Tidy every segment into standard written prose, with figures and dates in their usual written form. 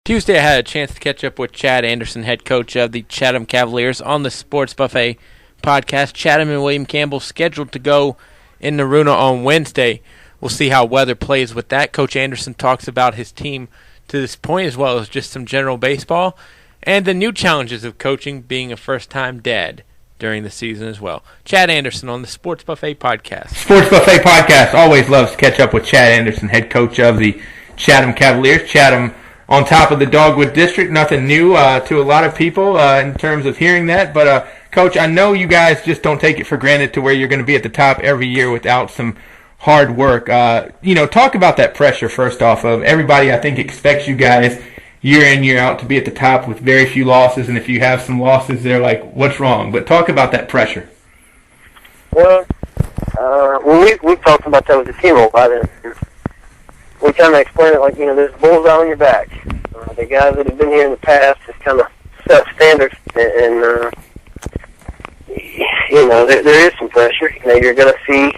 Tuesday, I had a chance to catch up with Chad Anderson, head coach of the Chatham Cavaliers, on the Sports Buffet podcast. Chatham and William Campbell scheduled to go in Naruna on Wednesday. We'll see how weather plays with that. Coach Anderson talks about his team to this point, as well as just some general baseball, and the new challenges of coaching, being a first-time dad during the season as well. Chad Anderson on the Sports Buffet podcast. Sports Buffet podcast always loves to catch up with Chad Anderson, head coach of the Chatham Cavaliers. Chatham on top of the Dogwood District, nothing new to a lot of people in terms of hearing that. But, Coach, I know you guys just don't take it for granted to where you're going to be at the top every year without some hard work. Talk about that pressure first off of everybody. I think expects you guys year in, year out to be at the top with very few losses. And if you have some losses, they're like, what's wrong? But talk about that pressure. Well, we've talked about that with the team a lot. And we kind of explain it like, there's a bullseye on your back. The guys that have been here in the past just kind of set standards, and there is some pressure. You're going to see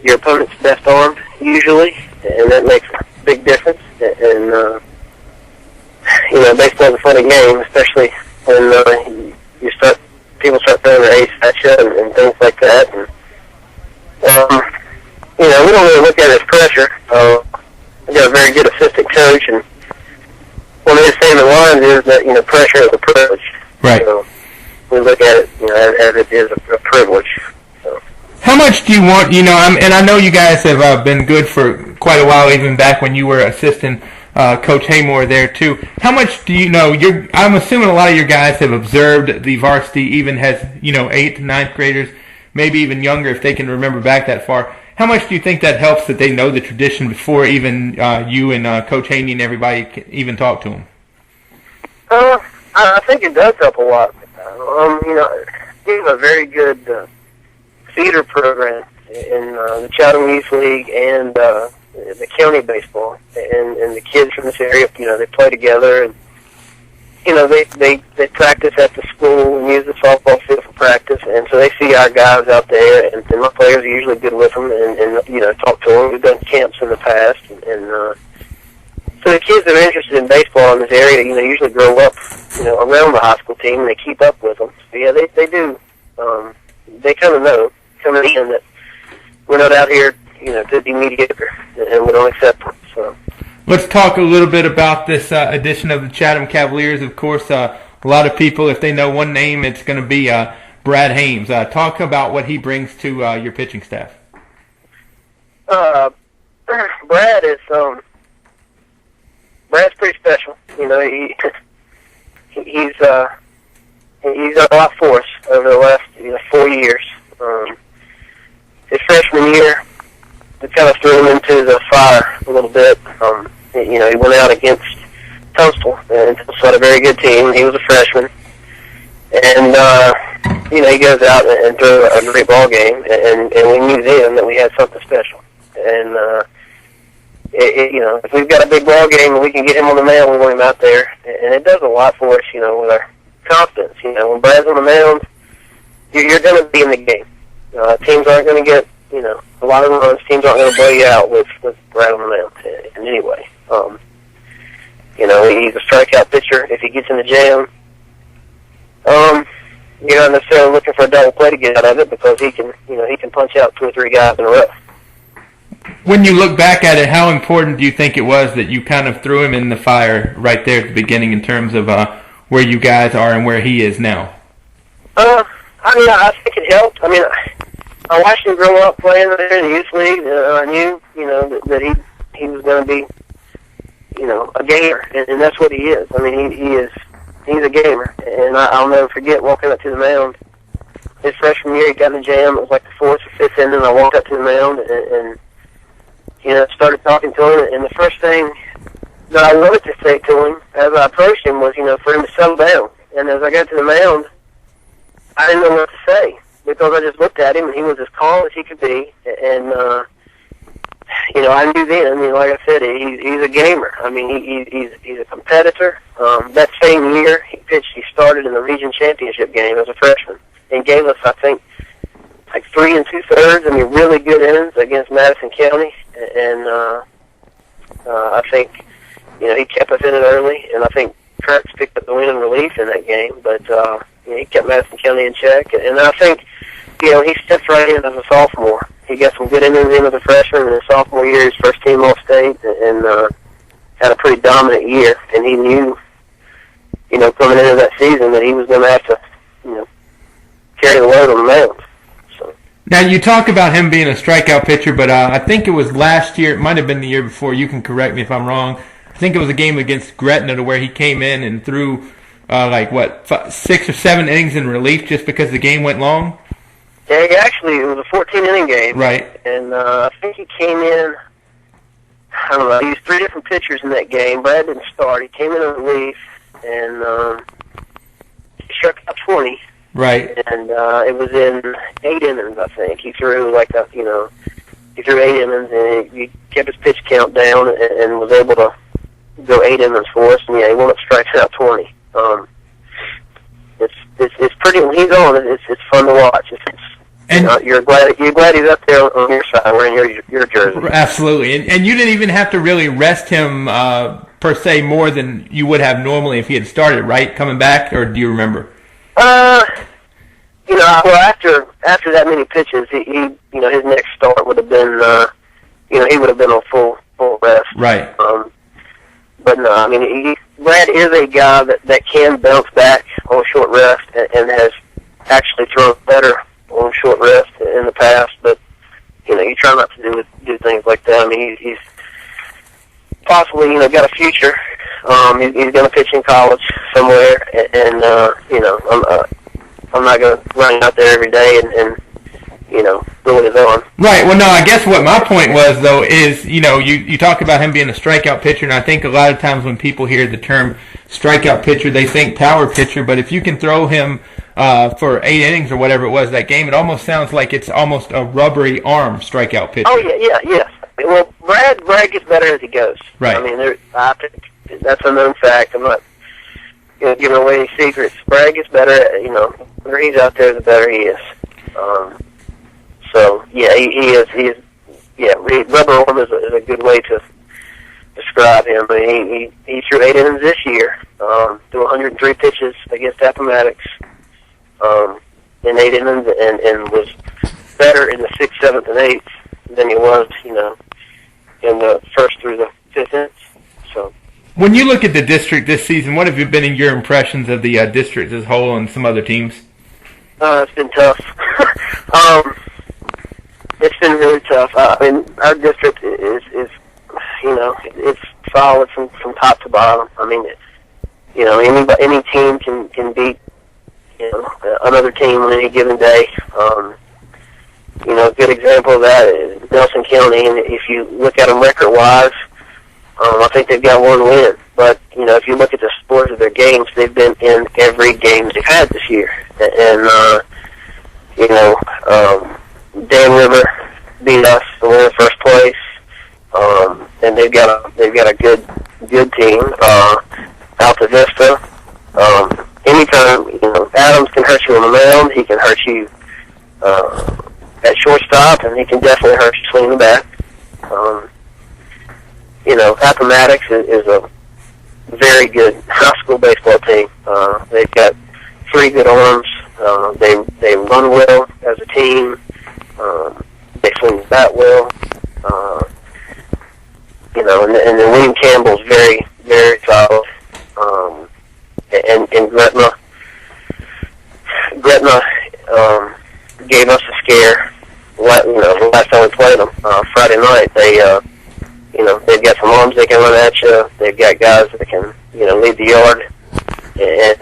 your opponent's best arm usually, and that makes a big difference. And baseball's a funny game, especially when people start throwing their ace at you and things like that. And we don't really look at it as pressure. We've got a very good assistant coach, and one of his favorite lines is that, pressure is a privilege. Right. So we look at it, as it is a privilege. So. How much do you want, and I know you guys have been good for quite a while, even back when you were assistant Coach Haymore there, too. How much do you know? I'm assuming a lot of your guys have observed the varsity, even has, 8th, 9th graders, maybe even younger if they can remember back that far. How much do you think that helps that they know the tradition before even you and Coach Haney and everybody can even talk to them? I think it does help a lot. We have a very good feeder program in the Chatham Youth League and the county baseball, and the kids from this area, they play together, and they practice at the school and use the softball field for practice, and so they see our guys out there, and my players are usually good with them, and talk to them. We've done camps in the past, and so the kids that are interested in baseball in this area, usually grow up, around the high school team, and they keep up with them. So yeah, they do. They kind of know coming in that we're not out here, to be mediocre, and we don't accept it. So. Let's talk a little bit about this edition of the Chatham Cavaliers. Of course, a lot of people, if they know one name, it's going to be Brad Hames. Talk about what he brings to your pitching staff. Brad is Brad's pretty special. He's done a lot for us over the last 4 years. His freshman year, we kind of threw him into the fire a little bit. He went out against Tunstall, and Tunstall had a very good team. He was a freshman, and he goes out and threw a great ball game, and we knew then that we had something special. And if we've got a big ball game and we can get him on the mound, we want him out there, and it does a lot for us, with our confidence. When Brad's on the mound, you're going to be in the game. Teams aren't going to get a lot of runs. Teams aren't going to blow you out with Brad on the mound in any way. He's a strikeout pitcher. If he gets in the jam, you're not necessarily looking for a double play to get out of it, because he can punch out 2 or 3 guys in a row. When you look back at it, how important do you think it was that you kind of threw him in the fire right there at the beginning in terms of where you guys are and where he is now? I think it helped. I watched him grow up playing there in the youth league. I knew, that he was going to be, a gamer, and that's what he is. He's a gamer, and I'll never forget walking up to the mound. His freshman year, he got in the jam. It was like the 4th or 5th inning. I walked up to the mound and started talking to him. And the first thing that I wanted to say to him as I approached him was, for him to settle down. And as I got to the mound, I didn't know what to say, because I just looked at him, and he was as calm as he could be. And I knew then. Like I said, he's a gamer. He's a competitor. That same year, he started in the region championship game as a freshman, and gave us, I think, like 3 2/3. Really good innings against Madison County, and I think, he kept us in it early, and I think Kurtz picked up the win in relief in that game, but he kept Madison County in check. And I think, he stepped right in as a sophomore. He got some good innings in as a freshman, and his sophomore year, his first team All-State, and had a pretty dominant year. And he knew, coming into that season that he was going to have to, carry the load on the mound. So. Now, you talk about him being a strikeout pitcher, but I think it was last year, it might have been the year before, you can correct me if I'm wrong. I think it was a game against Gretna to where he came in and threw, 6 or 7 innings in relief just because the game went long? Yeah, actually, it was a 14-inning game. Right. And I think he came in, I don't know, he used 3 different pitchers in that game. Brad didn't start. He came in relief, and he struck out 20. Right. And it was in 8 innings, I think. He threw he threw 8 innings, and he kept his pitch count down and was able to go 8 innings for us. And he wound up striking out 20. It's pretty. When he's on, it's fun to watch. You're glad he's up there on your side wearing your jersey. Absolutely, and you didn't even have to really rest him per se more than you would have normally if he had started, right? Coming back, or do you remember? Well, after that many pitches, he his next start would have been, he would have been on full rest. Right. But no, Brad is a guy that can bounce back on short rest and has actually thrown better on short rest in the past. But you try not to do things like that. He's possibly got a future. He's going to pitch in college somewhere, and I'm not going to run out there every day and ruin his arm. Right. Well, no, I guess what my point was, though, is, you talk about him being a strikeout pitcher, and I think a lot of times when people hear the term strikeout pitcher, they think power pitcher, but if you can throw him for 8 innings or whatever it was that game, it almost sounds like it's almost a rubbery arm strikeout pitcher. Oh, yeah. Well, Brad gets better as he goes. Right. I think that's a known fact. I'm not giving away any secrets. Brad gets better, the more he's out there, the better he is. So yeah, he is. Rubber arm is a good way to describe him. But he threw 8 innings this year, threw 103 pitches against Appomattox in 8 innings, and was better in the 6th, 7th, and 8th than he was, in the 1st through the 5th innings. So. When you look at the district this season, what have been your impressions of the district as a whole and some other teams? It's been tough. It's been really tough. Our district is it's solid from top to bottom. Any team can beat another team on any given day. A good example of that is Nelson County, and if you look at them record-wise, I think they've got 1 win. But if you look at the scores of their games, they've been in every game they've had this year. And Dan River beat us to win first place, and they've got a good team. Alta Vista. Anytime Adams can hurt you on the mound, he can hurt you at shortstop, and he can definitely hurt you swinging the bat. Appomattox is a very good high school baseball team. They've got 3 good arms. They run well as a team. They swing the bat well. And then William Campbell's very, very solid. And Gretna gave us a scare. The last time we played them Friday night, they've got some arms they can run at you. They've got guys that can lead the yard and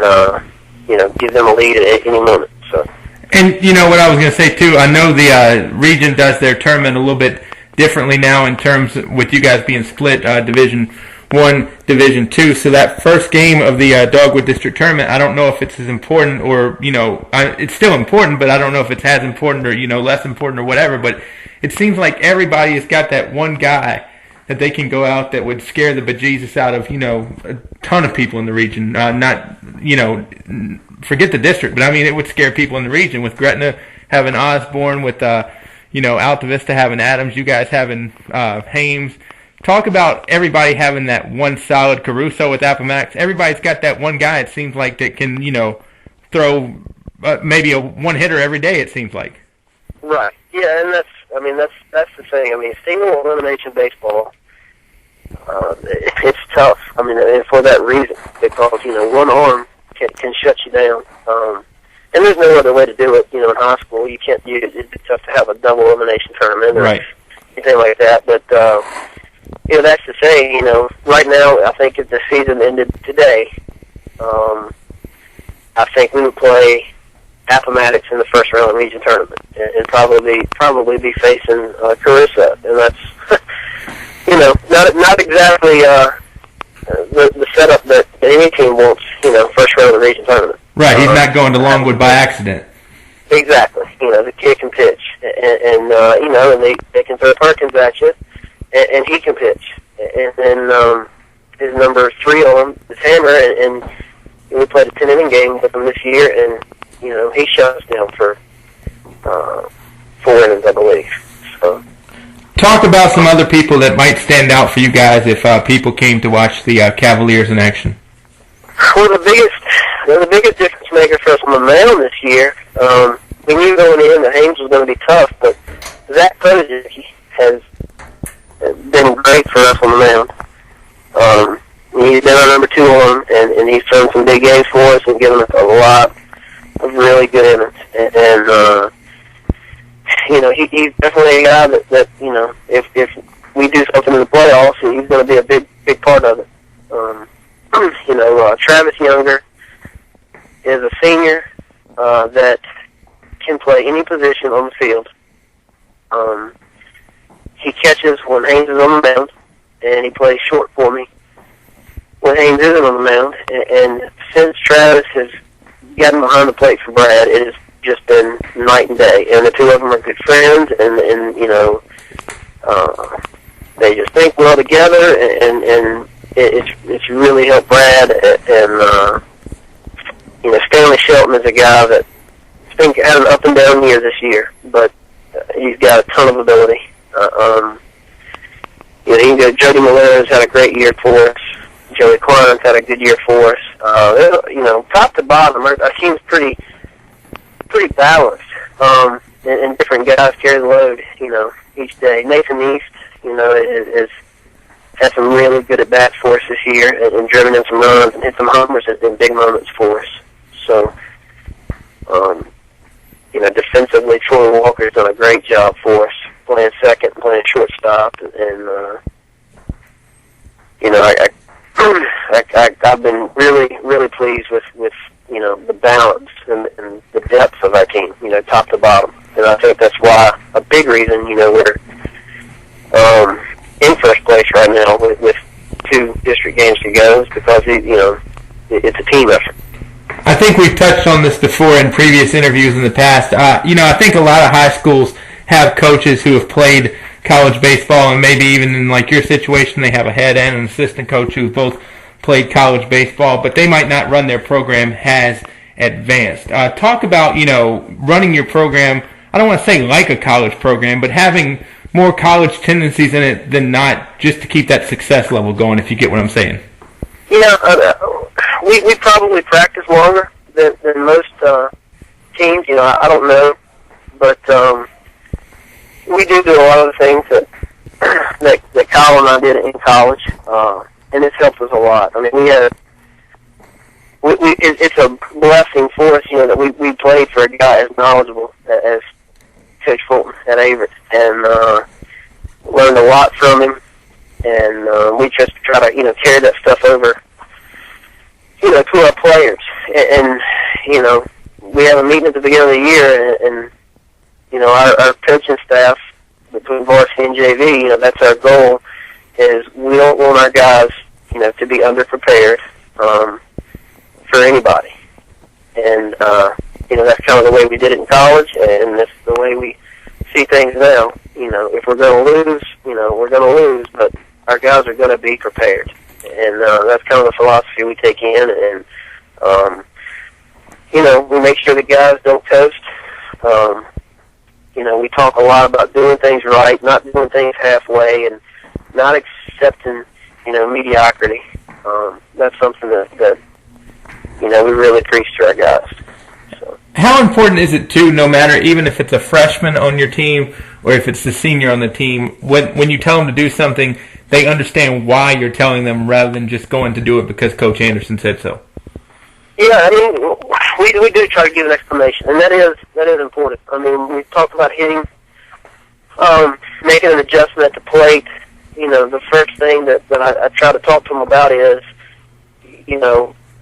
give them a lead at any moment. So. And what I was going to say too, I know the region does their tournament a little bit differently now in terms of, with you guys being split Division I, Division II. So that first game of the Dogwood District Tournament, I don't know if it's as important or it's still important, but I don't know if it's as important or less important or whatever. But it seems like everybody has got that one guy that they can go out that would scare the bejesus out of a ton of people in the region. Forget the district, but it would scare people in the region, with Gretna having Osborne, with Alta Vista having Adams, you guys having Hames, talk about everybody having that one solid Caruso with Appomattox. Everybody's got that one guy, it seems like, that can, throw maybe a one-hitter every day, it seems like. Right. Yeah, and that's the thing. I mean, single elimination baseball, it's tough. I mean, and for that reason, because, one arm can shut you down. And there's no other way to do it. In high school, you can't use it. It'd be tough to have a double elimination tournament or anything like that. But, that's the thing. Right now, I think if the season ended today, I think we would play Appomattox in the first round of the region tournament, and probably be facing Caruso, and that's not exactly the setup that any team wants. First round of the region tournament. Right, he's not going to Longwood by accident. Exactly. The kid can pitch, and they can throw Perkins at you, and he can pitch, and then his number 3 on him is Hammer, and we played a 10-inning game with him this year, and he shut us down for 4 innings, I believe. So. Talk about some other people that might stand out for you guys if people came to watch the Cavaliers in action. Well, the biggest difference maker for us on the mound this year, we knew going in that Haynes was going to be tough, but Zach Kozic has been great for us on the mound. He's been our number 2 arm, and he's thrown some big games for us and given us a lot of really good innings. And he's definitely a guy that if we do something in the playoffs, he's going to be a big part of it. Travis Younger is a senior that can play any position on the field. He catches when Haynes is on the mound, and he plays short for me when Haynes isn't on the mound. And since Travis has gotten behind the plate for Brad, it has just been night and day. And the 2 of them are good friends, and they just think well together, and it's really helped Brad. And Stanley Shelton is a guy that's had an up and down year this year, but he's got a ton of ability. Jody Malera's had a great year for us. Joey Klein's had a good year for us. Top to bottom, our team's pretty balanced. And different guys carry the load, each day. Nathan East, has had some really good at-bats for us this year and driven in some runs and hit some homers has been big moments for us. So, defensively, Troy Walker's done a great job for us, playing second, playing shortstop, and I've been really pleased with the balance and the depth of our team, top to bottom. And I think that's why a big reason, we're in first place right now with 2 district games to go is because it's a team effort. I think we've touched on this before in previous interviews in the past. I think a lot of high schools have coaches who have played college baseball, and maybe even in like your situation, they have a head and an assistant coach who both played college baseball, but they might not run their program as advanced. Talk about, running your program, I don't want to say like a college program, but having more college tendencies in it than not, just to keep that success level going, if you get what I'm saying. We probably practice longer than most teams. I don't know, but we do a lot of the things that Kyle and I did in college, and it's helped us a lot. I mean, it's a blessing for us, that we played for a guy as knowledgeable as Coach Fulton at Averett, and learned a lot from him, and we just try to, carry that stuff over, to our players. And we have a meeting at the beginning of the year, and our coaching staff, between varsity and JV, that's our goal, is we don't want our guys, to be underprepared for anybody. And, that's kind of the way we did it in college, and that's the way we see things now. If we're going to lose, we're going to lose, but our guys are going to be prepared. And that's kind of the philosophy we take in, and, we make sure the guys don't coast. We talk a lot about doing things right, not doing things halfway, and not accepting, mediocrity. That's something that we really preach to our guys. So. How important is it, too, no matter, even if it's a freshman on your team or if it's the senior on the team, when you tell them to do something, they understand why you're telling them rather than just going to do it because Coach Anderson said so? Yeah, I mean, we do try to give an explanation, and that is important. I mean, we talked about hitting, making an adjustment at the plate. The first thing that I try to talk to them about is,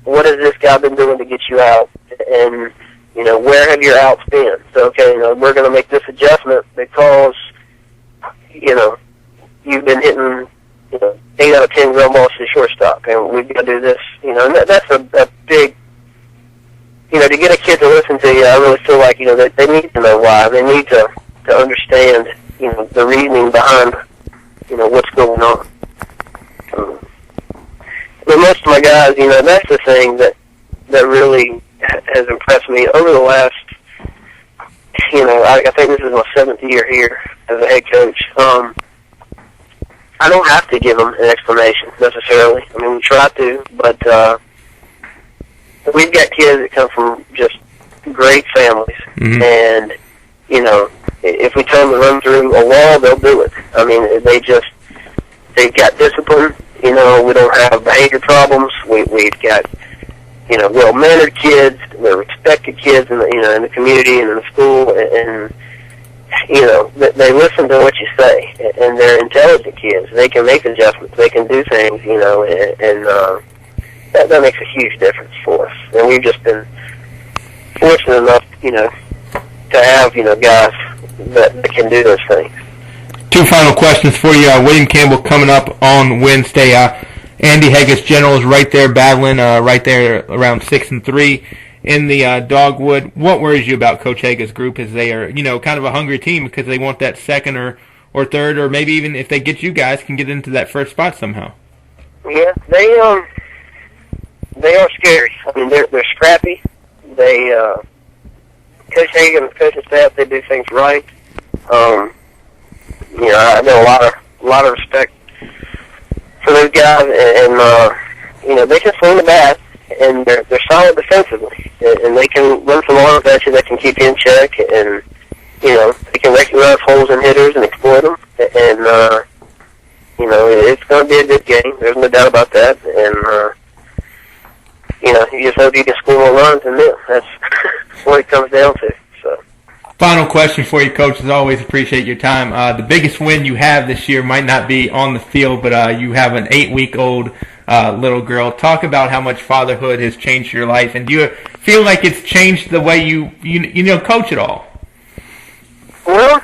what has this guy been doing to get you out? And, where have your outs been? So, okay, we're going to make this adjustment because, you've been hitting, 8 out of 10 ground balls to the shortstop, and we've got to do this, and that's a big, to get a kid to listen to you, I really feel like, they need to know why. They need to understand, the reasoning behind, what's going on. But most of my guys, that's the thing that really has impressed me over the last, I think this is my 7th year here as a head coach. I don't have to give them an explanation necessarily. I mean, we try to, but we've got kids that come from just great families, and if we tell them to run through a wall, they'll do it. I mean, they've got discipline. We don't have behavior problems. We've got well-mannered kids, they're respected kids in the community and in the school, and they listen to what you say, and they're intelligent kids. They can make adjustments. They can do things, and that makes a huge difference for us. And we've just been fortunate enough, to have, guys that can do those things. 2 final questions for you. William Campbell coming up on Wednesday. Andy Haggis Generals right there battling, right there around 6-3 in the Dogwood. What worries you about Coach Haggis' group as they are, kind of a hungry team because they want that second or third, or maybe even if they get you guys, can get into that first spot somehow? Yeah, they are scary. I mean, they're scrappy. They Coach Hagan and the coaching staff, they do things right. I got a lot of respect for those guys, and they can swing the bat, and they're solid defensively, and they can run some arms at you that can keep you in check, and they can recognize holes in hitters and exploit them, and it's going to be a good game. There's no doubt about that, and you just hope you can score more runs than them. That's what it comes down to. So. Final question for you, Coach. As always, appreciate your time. The biggest win you have this year might not be on the field, but you have an 8-week-old little girl. Talk about how much fatherhood has changed your life, and do you feel like it's changed the way you coach at all? Well,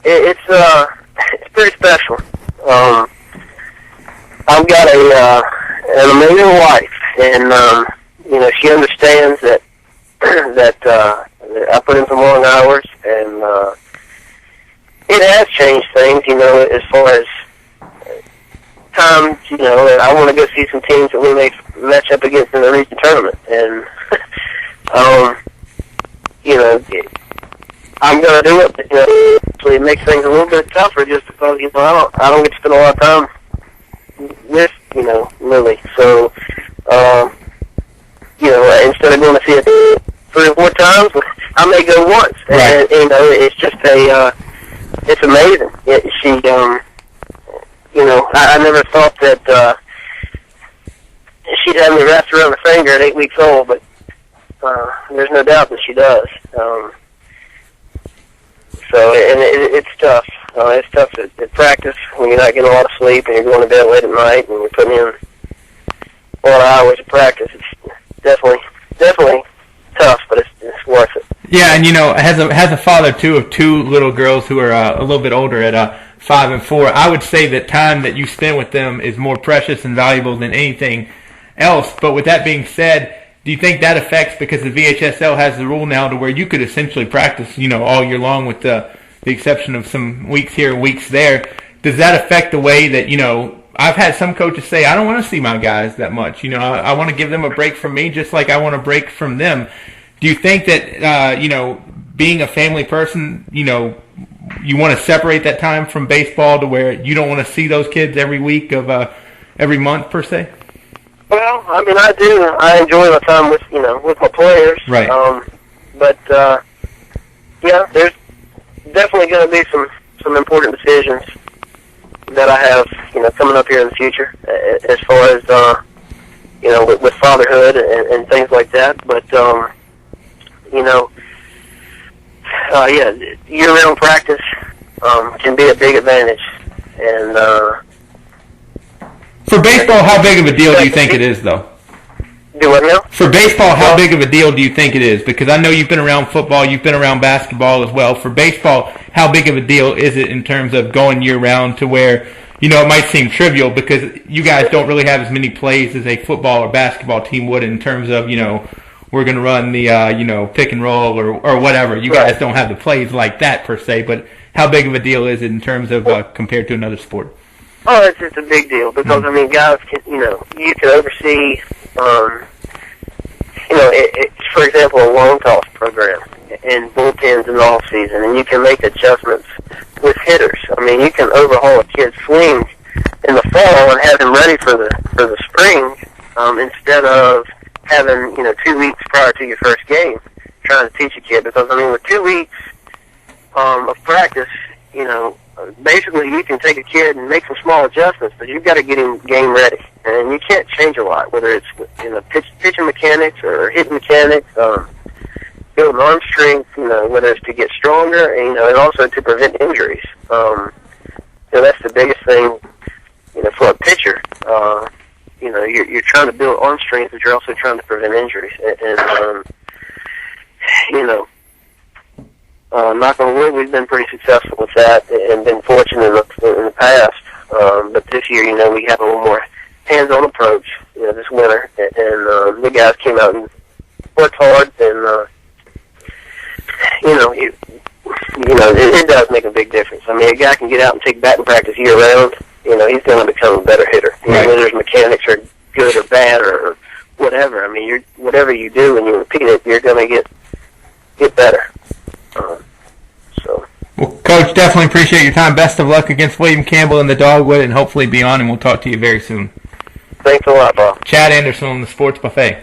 it's pretty special. I've got an amazing wife, and she understands that I put in some long hours, and it has changed things, as far as times, I want to go see some teams that we may match up against in the region tournament, and I'm going to do it, but, so it makes things a little bit tougher just because, I don't get to spend a lot of time with, Lily, so, instead of going to see it 3 or 4 times, I may go once. Right. And it's just it's amazing. I never thought that she'd have me wrapped around the finger at 8 weeks old, but there's no doubt that she does. It's tough. It's tough at practice when you're not getting a lot of sleep and you're going to bed late at night and you're putting in a lot of hours of practice. It's definitely tough, but it's worth it. Yeah, and as a father too of 2 little girls who are a little bit older at 5 and 4, I would say that time that you spend with them is more precious and valuable than anything else. But with that being said, do you think that affects, because the VHSL has the rule now to where you could essentially practice, all year long with the exception of some weeks here, weeks there? Does that affect the way that, I've had some coaches say, I don't want to see my guys that much. I want to give them a break from me just like I want a break from them. Do you think that, being a family person, you want to separate that time from baseball to where you don't want to see those kids every week of every month per se? Well, I mean, I do. I enjoy my time with with my players. Right. But yeah, there's definitely going to be some important decisions that I have coming up here in the future as far as with fatherhood and things like that. But yeah, year-round practice can be a big advantage. And for baseball, how big of a deal do you think it is, though? Do what now? For baseball, how big of a deal do you think it is? Because I know you've been around football, you've been around basketball as well. For baseball, how big of a deal is it in terms of going year-round to where, it might seem trivial because you guys don't really have as many plays as a football or basketball team would in terms of, we're going to run the, pick and roll or whatever. You guys don't have the plays like that per se, but how big of a deal is it in terms of compared to another sport? Oh, it's a big deal because, I mean, guys can, you can oversee, for example, a long toss program and bullpens in the off season, and you can make adjustments with hitters. I mean, you can overhaul a kid's swing in the fall and have him ready for the spring instead of having 2 weeks prior to your first game trying to teach a kid. Because I mean, with 2 weeks of practice, basically you can take a kid and make some small adjustments, but you've got to get him game ready, and you can't change a lot, whether it's pitching mechanics or hitting mechanics, building arm strength, whether it's to get stronger, and also to prevent injuries. That's the biggest thing, for a pitcher. You're trying to build arm strength, but you're also trying to prevent injuries, knock on wood, we've been pretty successful with that and been fortunate in the past. But this year, we have a little more hands-on approach, this winter. And the guys came out and worked hard, and, it does make a big difference. I mean, a guy can get out and take batting practice year-round, he's going to become a better hitter. Right. Whether his mechanics are good or bad or whatever. I mean, whatever you do and you repeat it, you're going to get better. Well, Coach, definitely appreciate your time. Best of luck against William Campbell in the Dogwood, and hopefully be on, and we'll talk to you very soon. Thanks a lot, Bob. Chad Anderson on the Sports Buffet.